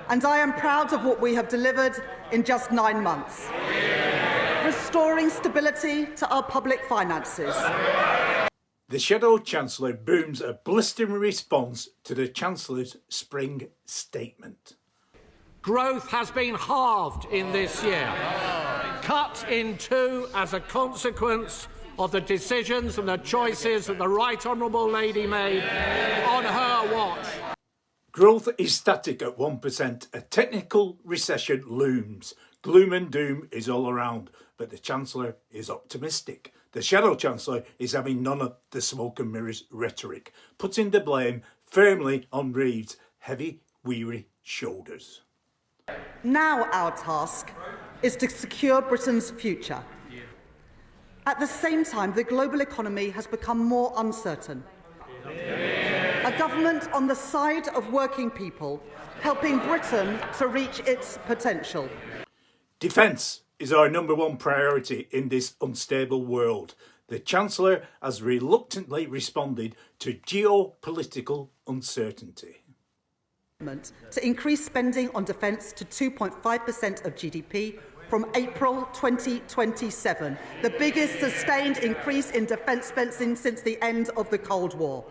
and I am proud of what we have delivered in just 9 months. Restoring stability to our public finances. The Shadow Chancellor booms a blistering response to the Chancellor's spring statement. Growth has been halved in this year, cut in two as a consequence of the decisions and the choices that the Right Honourable Lady made on her watch. Growth is static at 1%. A technical recession looms. Gloom and doom is all around, but the Chancellor is optimistic. The Shadow Chancellor is having none of the smoke and mirrors rhetoric, putting the blame firmly on Reeves' heavy, weary shoulders. Now our task is to secure Britain's future. At the same time, the global economy has become more uncertain. A government on the side of working people, helping Britain to reach its potential. Defence is our number one priority in this unstable world. The Chancellor has reluctantly responded to geopolitical uncertainty. To increase spending on defence to 2.5% of GDP from April 2027, the biggest sustained increase in defence spending since the end of the Cold War,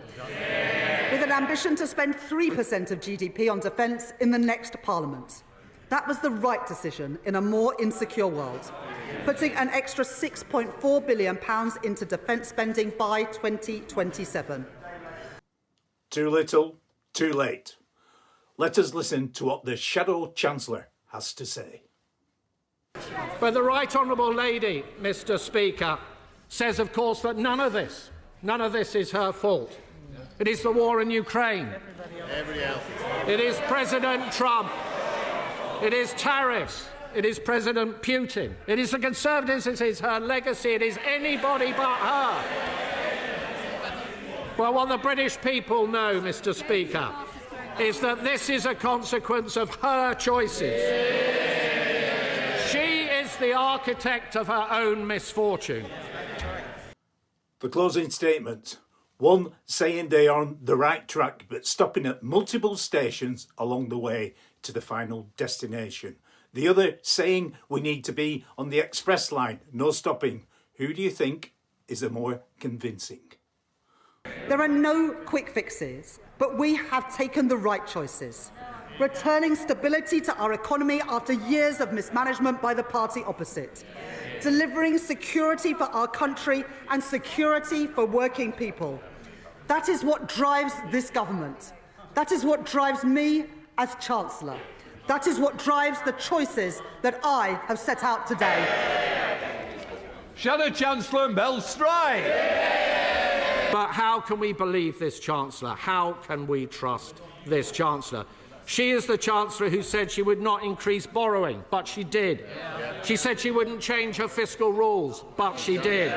with an ambition to spend 3% of GDP on defence in the next Parliament. That was the right decision in a more insecure world, putting an extra £6.4 billion into defence spending by 2027. Too little, too late. Let us listen to what the Shadow Chancellor has to say. But the Right Honourable Lady, Mr. Speaker, says, of course, that none of this is her fault. It is the war in Ukraine. It is President Trump. It is tariffs. It is President Putin. It is the Conservatives. It is her legacy. It is anybody but her. Well, what the British people know, Mr. Speaker, is that this is a consequence of her choices. She is the architect of her own misfortune. The closing statement. One saying they are on the right track, but stopping at multiple stations along the way to the final destination. The other saying we need to be on the express line, no stopping. Who do you think is the more convincing? There are no quick fixes, but we have taken the right choices. Returning stability to our economy after years of mismanagement by the party opposite. Delivering security for our country and security for working people. That is what drives this government. That is what drives me as Chancellor. That is what drives the choices that I have set out today. Shadow Chancellor Mel Stride. But how can we believe this Chancellor? How can we trust this Chancellor? She is the Chancellor who said she would not increase borrowing, but she did. She said she wouldn't change her fiscal rules, but she did.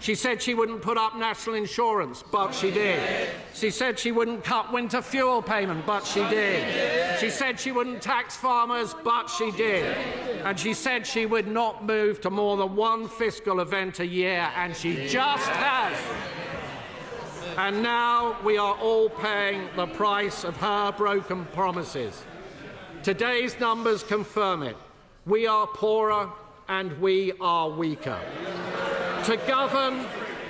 She said she wouldn't put up national insurance, but she did. She said she wouldn't cut winter fuel payment, but she did. She said she wouldn't tax farmers, but she did. And she said she would not move to more than one fiscal event a year, and she just has. And now we are all paying the price of her broken promises. Today's numbers confirm it. We are poorer and we are weaker. To govern,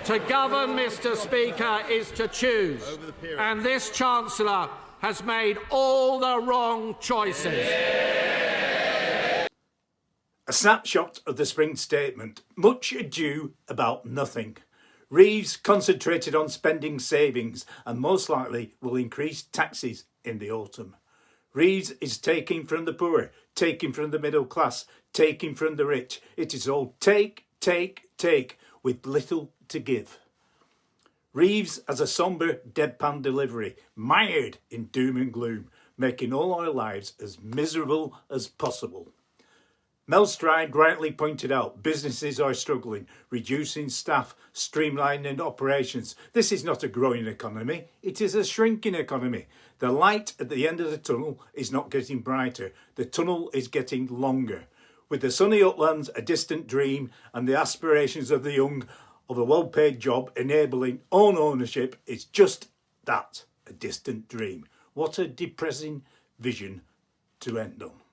Mr. Speaker, is to choose. And this Chancellor has made all the wrong choices. A snapshot of the spring statement. Much ado about nothing. Reeves concentrated on spending savings and most likely will increase taxes in the autumn. Reeves is taking from the poor, taking from the middle class, taking from the rich. It is all take, take, take, with little to give. Reeves has a sombre, deadpan delivery, mired in doom and gloom, making all our lives as miserable as possible. Mel Stride rightly pointed out businesses are struggling, reducing staff, streamlining operations. This is not a growing economy, it is a shrinking economy. The light at the end of the tunnel is not getting brighter, the tunnel is getting longer. With the sunny uplands a distant dream and the aspirations of the young of a well-paid job enabling own ownership is just that, a distant dream. What a depressing vision to end on.